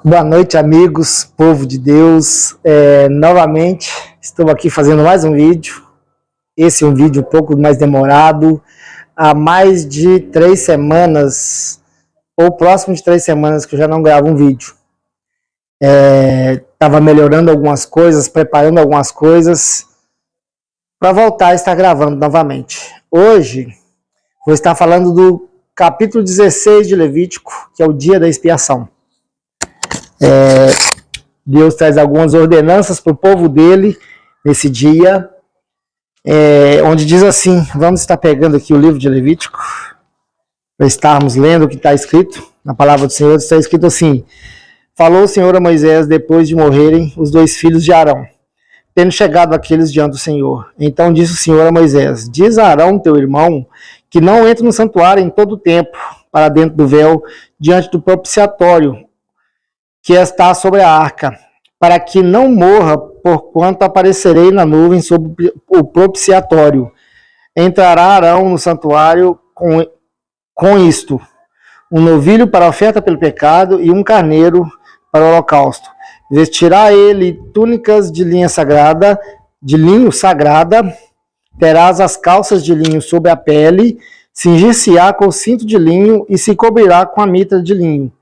Boa noite, amigos, povo de Deus. Novamente, estou aqui fazendo mais um vídeo. Esse é um vídeo um pouco mais demorado. Há mais de 3 semanas, ou próximo de 3 semanas, que eu já não gravo um vídeo. Estava melhorando algumas coisas, preparando algumas coisas, para voltar a estar gravando novamente. Hoje, vou estar falando do capítulo 16 de Levítico, que é o dia da expiação. Deus traz algumas ordenanças para o povo dele nesse dia, onde diz assim, vamos estar pegando aqui o livro de Levítico, para estarmos lendo o que está escrito, na palavra do Senhor está escrito assim: falou o Senhor a Moisés depois de morrerem os 2 filhos de Arão, tendo chegado aqueles diante do Senhor. Então disse o Senhor a Moisés: diz a Arão, teu irmão, que não entre no santuário em todo o tempo, para dentro do véu, diante do propiciatório, que está sobre a arca, para que não morra, porquanto aparecerei na nuvem sobre o propiciatório. Entrará Arão no santuário com isto: um novilho para a oferta pelo pecado e um carneiro para o holocausto. Vestirá ele túnicas de linho sagrada, terás as calças de linho sobre a pele, cingir-se-á com o cinto de linho e se cobrirá com a mitra de linho.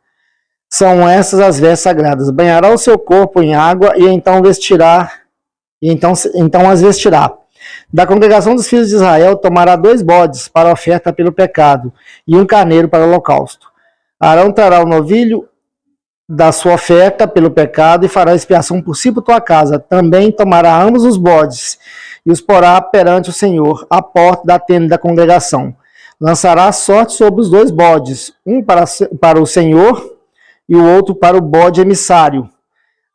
São essas as vestes sagradas. Banhará o seu corpo em água e então as vestirá. Da congregação dos filhos de Israel tomará 2 bodes para a oferta pelo pecado e um carneiro para o holocausto. Arão trará o novilho da sua oferta pelo pecado e fará expiação por si por tua casa. Também tomará ambos os bodes e os porá perante o Senhor, à porta da tenda da congregação. Lançará sorte sobre os 2 bodes, um para o Senhor e o outro para o bode emissário.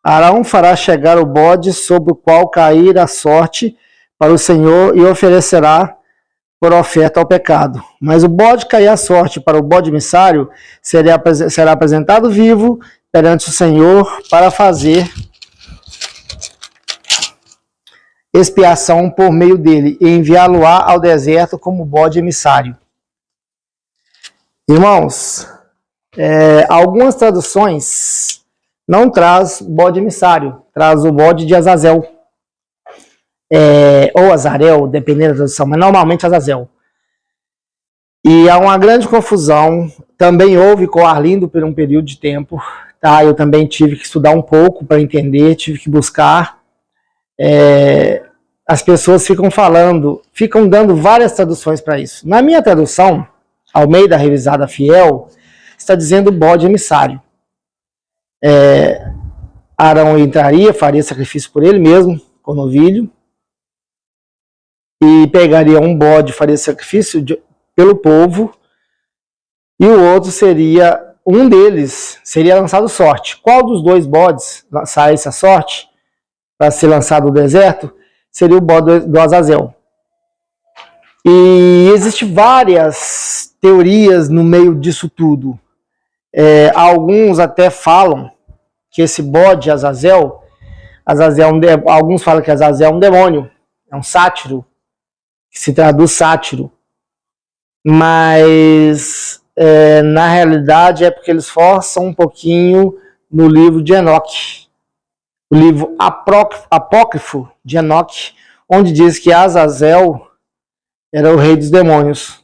Arão fará chegar o bode sobre o qual cair a sorte para o Senhor e oferecerá por oferta ao pecado. Mas o bode cair a sorte para o bode emissário será apresentado vivo perante o Senhor para fazer expiação por meio dele e enviá-lo-á ao deserto como bode emissário. Irmãos, algumas traduções não traz bode emissário, traz o bode de Azazel, ou Azarel, dependendo da tradução, mas normalmente Azazel. E há uma grande confusão, também houve com Arlindo por um período de tempo, tá? Eu também tive que estudar um pouco para entender, tive que buscar. As pessoas ficam dando várias traduções para isso. Na minha tradução, Almeida Revisada Fiel, está dizendo bode emissário. Arão entraria, faria sacrifício por ele mesmo, com o novilho, e pegaria um bode, faria sacrifício pelo povo, e o outro um deles seria lançado sorte. Qual dos 2 bodes saísse a sorte para ser lançado no deserto seria o bode do Azazel. E existem várias teorias no meio disso tudo. Alguns até falam que esse bode Azazel alguns falam que Azazel é um demônio, é um sátiro, que se traduz sátiro, mas na realidade é porque eles forçam um pouquinho no livro de Enoque, o livro apócrifo de Enoque, onde diz que Azazel era o rei dos demônios.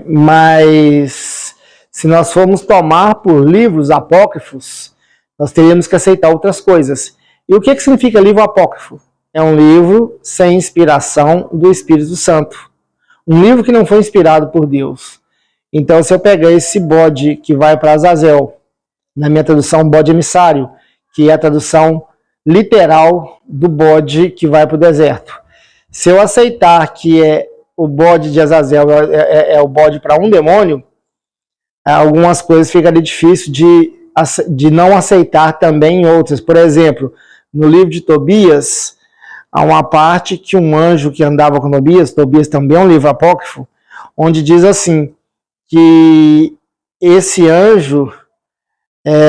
Mas se nós formos tomar por livros apócrifos, nós teríamos que aceitar outras coisas. E o que significa livro apócrifo? É um livro sem inspiração do Espírito Santo. Um livro que não foi inspirado por Deus. Então, se eu pegar esse bode que vai para Azazel, na minha tradução, bode emissário, que é a tradução literal do bode que vai para o deserto. Se eu aceitar que o bode de Azazel é o bode para um demônio, algumas coisas ficariam difíceis de não aceitar também em outras. Por exemplo, no livro de Tobias, há uma parte que um anjo que andava com Tobias também é um livro apócrifo, onde diz assim, que esse anjo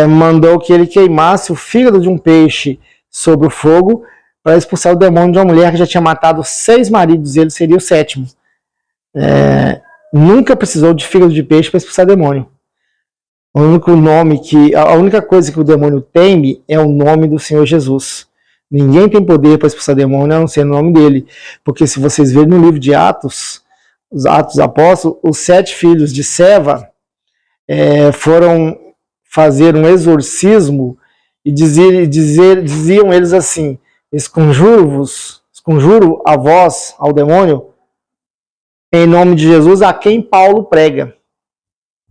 mandou que ele queimasse o fígado de um peixe sobre o fogo para expulsar o demônio de uma mulher que já tinha matado 6 maridos, e ele seria o 7º. Nunca precisou de fígado de peixe para expulsar demônio. O único nome a única coisa que o demônio teme é o nome do Senhor Jesus. Ninguém tem poder para expulsar demônio a não ser o nome dele. Porque se vocês verem no livro de Atos, os Atos dos Apóstolos, os 7 filhos de Seva foram fazer um exorcismo e diziam eles assim: esconjuro a vós, ao demônio, em nome de Jesus, a quem Paulo prega.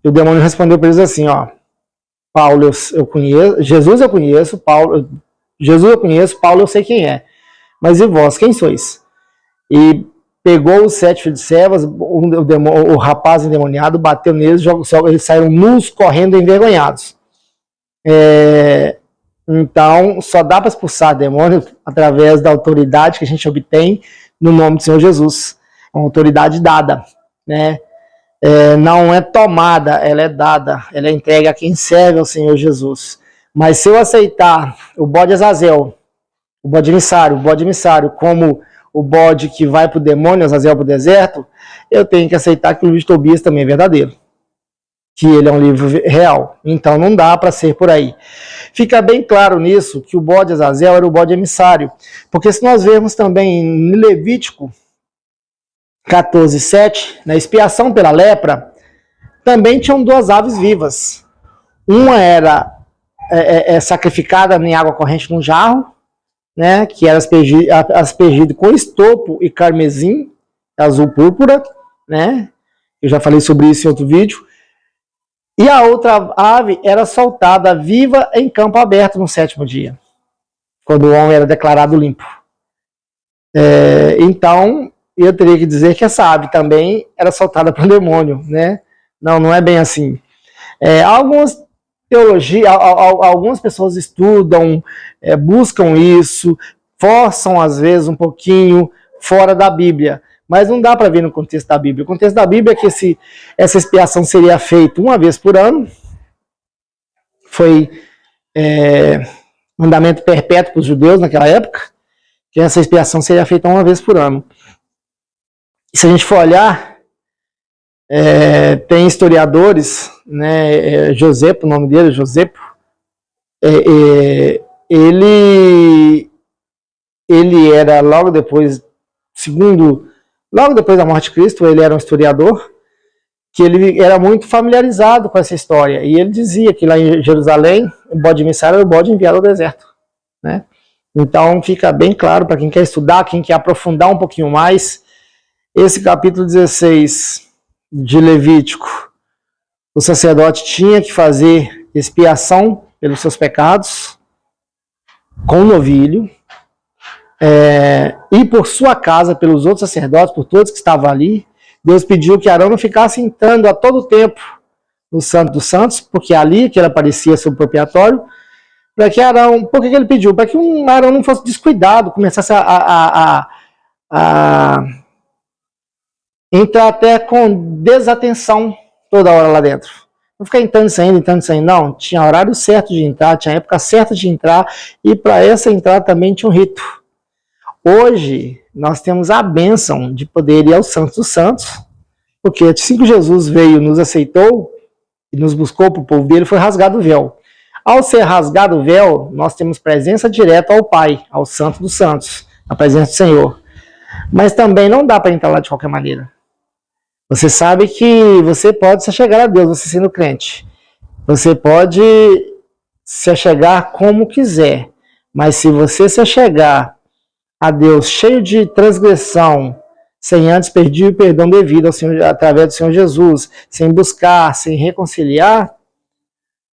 E o demônio respondeu para eles assim, ó: Paulo eu conheço, Jesus eu conheço, Paulo eu sei quem é, mas e vós, quem sois? E pegou os 7 filhos de Sevas, o rapaz endemoniado, bateu neles, eles saíram nus, correndo, envergonhados. Então, só dá para expulsar demônio através da autoridade que a gente obtém no nome do Senhor Jesus. Uma autoridade dada, né? Não é tomada, ela é dada, ela é entregue a quem serve ao Senhor Jesus. Mas se eu aceitar o bode Azazel, o bode emissário, como o bode que vai para o demônio, Azazel para o deserto, eu tenho que aceitar que o livro de Tobias também é verdadeiro, que ele é um livro real. Então não dá para ser por aí. Fica bem claro nisso que o bode Azazel era o bode emissário, porque se nós vermos também em Levítico 14:7, na expiação pela lepra, também tinham 2 aves vivas. Uma era sacrificada em água corrente num jarro, né, que era aspergido com estopo e carmesim, azul púrpura, né? Eu já falei sobre isso em outro vídeo. E a outra ave era soltada viva em campo aberto no 7º dia, quando o homem era declarado limpo. Então, eu teria que dizer que essa ave também era soltada para o demônio, né? Não é bem assim. Algumas pessoas estudam, buscam isso, forçam às vezes um pouquinho fora da Bíblia, mas não dá para ver no contexto da Bíblia. O contexto da Bíblia é que essa expiação seria feita uma vez por ano, foi mandamento perpétuo para os judeus naquela época, que essa expiação seria feita uma vez por ano. E se a gente for olhar, tem historiadores, né, Josepo, o nome dele, Josepo, ele era logo depois da morte de Cristo, ele era um historiador, que ele era muito familiarizado com essa história, e ele dizia que lá em Jerusalém, o bode emissário era o bode enviado ao deserto, né? Então fica bem claro para quem quer estudar, quem quer aprofundar um pouquinho mais, esse capítulo 16 de Levítico, o sacerdote tinha que fazer expiação pelos seus pecados com um novilho, e por sua casa, pelos outros sacerdotes, por todos que estavam ali. Deus pediu que Arão não ficasse entrando a todo tempo no Santo dos Santos, porque é ali que ele aparecia sob o propriatório, para que Arão, por que ele pediu? Para que Arão não fosse descuidado, começasse a entrar até com desatenção toda hora lá dentro. Não ficar entrando e saindo, não. Tinha horário certo de entrar, tinha época certa de entrar, e para essa entrada também tinha um rito. Hoje, nós temos a bênção de poder ir ao Santo dos Santos, porque assim que Jesus veio, nos aceitou e nos buscou para o povo dele, foi rasgado o véu. Ao ser rasgado o véu, nós temos presença direta ao Pai, ao Santo dos Santos, a presença do Senhor. Mas também não dá para entrar lá de qualquer maneira. Você sabe que você pode se chegar a Deus, você sendo crente. Você pode se chegar como quiser, mas se você se chegar a Deus cheio de transgressão, sem antes pedir o perdão devido ao Senhor, através do Senhor Jesus, sem buscar, sem reconciliar,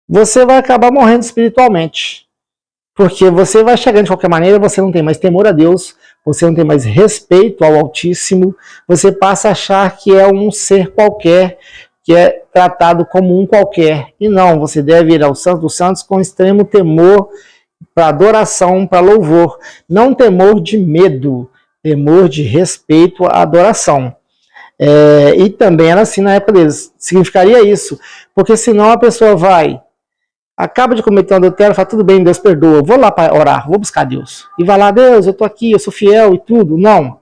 você vai acabar morrendo espiritualmente. Porque você vai chegando de qualquer maneira, você não tem mais temor a Deus, você não tem mais respeito ao Altíssimo, você passa a achar que é um ser qualquer, que é tratado como um qualquer. E não, você deve ir ao Santo dos Santos com extremo temor, para adoração, para louvor. Não temor de medo, temor de respeito à adoração. E também era assim na época deles. Significaria isso, porque senão a pessoa acaba de cometer um adultério, fala, tudo bem, Deus perdoa, eu vou lá para orar, vou buscar Deus. E vai lá, Deus, eu estou aqui, eu sou fiel e tudo. Não.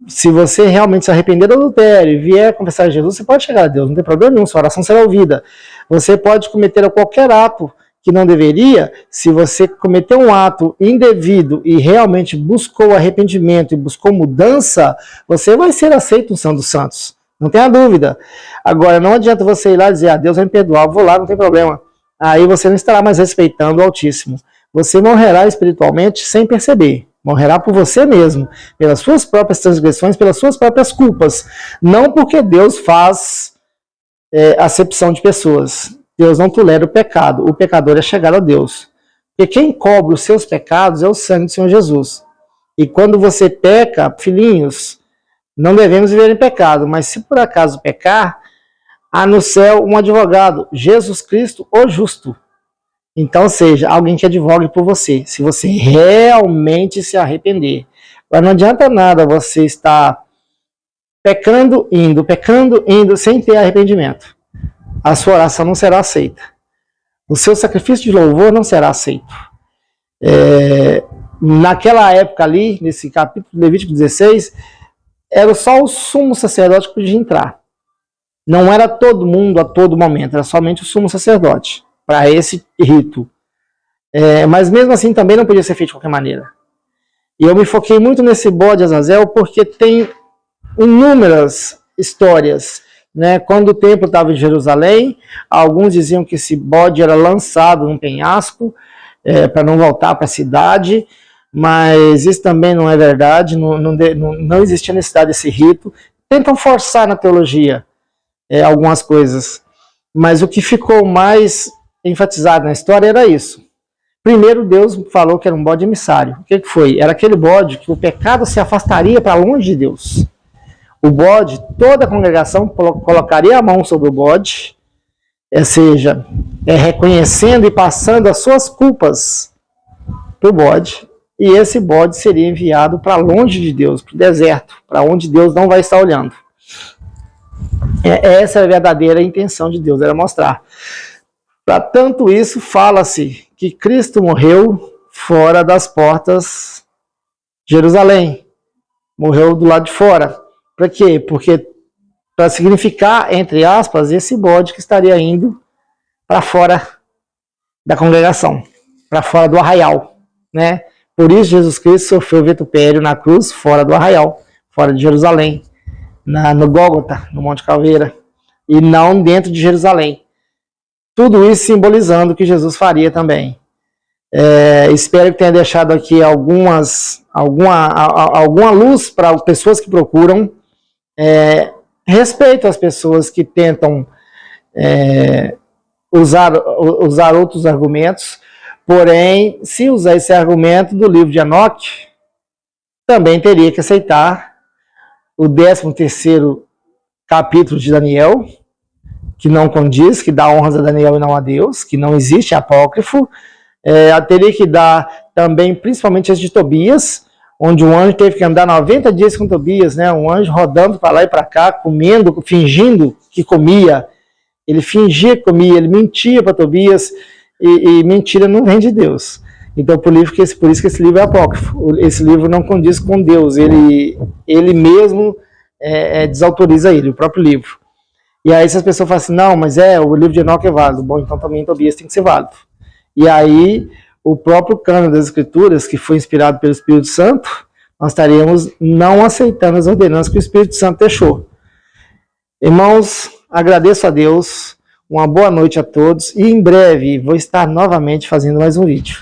Se você realmente se arrepender do adultério e vier confessar a Jesus, você pode chegar a Deus, não tem problema nenhum, sua oração será ouvida. Você pode cometer qualquer ato que não deveria. Se você cometeu um ato indevido e realmente buscou arrependimento e buscou mudança, você vai ser aceito no Santo dos Santos. Não tenha dúvida. Agora, não adianta você ir lá e dizer, Deus vai me perdoar, vou lá, não tem problema. Aí você não estará mais respeitando o Altíssimo. Você morrerá espiritualmente sem perceber. Morrerá por você mesmo, pelas suas próprias transgressões, pelas suas próprias culpas. Não porque Deus faz acepção de pessoas. Deus não tolera o pecado. O pecador é chegado a Deus. Porque quem cobre os seus pecados é o sangue do Senhor Jesus. E quando você peca, filhinhos, não devemos viver em pecado. Mas se por acaso pecar, há no céu um advogado, Jesus Cristo, o justo. Então, seja alguém que advogue por você, se você realmente se arrepender. Mas não adianta nada você estar pecando, indo, sem ter arrependimento. A sua oração não será aceita. O seu sacrifício de louvor não será aceito. Naquela época ali, nesse capítulo de Levítico 16, era só o sumo sacerdote que podia entrar. Não era todo mundo a todo momento, era somente o sumo sacerdote para esse rito. Mas mesmo assim também não podia ser feito de qualquer maneira. E eu me foquei muito nesse bode Azazel porque tem inúmeras histórias. Né? Quando o templo estava em Jerusalém, alguns diziam que esse bode era lançado num penhasco para não voltar para a cidade, mas isso também não é verdade, não existia necessidade desse rito. Tentam forçar na teologia algumas coisas, mas o que ficou mais enfatizado na história era isso. Primeiro, Deus falou que era um bode emissário. O que foi? Era aquele bode que o pecado se afastaria para longe de Deus. O bode, toda a congregação colocaria a mão sobre o bode, ou seja, reconhecendo e passando as suas culpas para o bode, e esse bode seria enviado para longe de Deus, para o deserto, para onde Deus não vai estar olhando. Essa é a verdadeira intenção de Deus, era mostrar. Para tanto isso, fala-se que Cristo morreu fora das portas de Jerusalém. Morreu do lado de fora. Para quê? Porque para significar, entre aspas, esse bode que estaria indo para fora da congregação, para fora do arraial. Né? Por isso Jesus Cristo sofreu vitupério na cruz, fora do arraial, fora de Jerusalém, no Gólgota, no Monte Calveira, e não dentro de Jerusalém. Tudo isso simbolizando o que Jesus faria também. Espero que tenha deixado aqui alguma luz para pessoas que procuram. Respeito às pessoas que tentam usar outros argumentos, porém, se usar esse argumento do livro de Enoque, também teria que aceitar o 13º capítulo de Daniel, que não condiz, que dá honras a Daniel e não a Deus, que não existe apócrifo. Teria que dar também, principalmente as de Tobias, onde um anjo teve que andar 90 dias com Tobias, né? Um anjo rodando para lá e para cá, comendo, fingindo que comia. Ele fingia que comia, ele mentia para Tobias, e mentira não vem de Deus. Então, por isso que esse livro é apócrifo. Esse livro não condiz com Deus, ele mesmo desautoriza ele, o próprio livro. E aí, se as pessoas falam assim, não, mas o livro de Enoque é válido, bom, então também Tobias tem que ser válido. E aí, o próprio cânone das Escrituras, que foi inspirado pelo Espírito Santo, nós estaríamos não aceitando as ordenanças que o Espírito Santo deixou. Irmãos, agradeço a Deus, uma boa noite a todos, e em breve vou estar novamente fazendo mais um vídeo.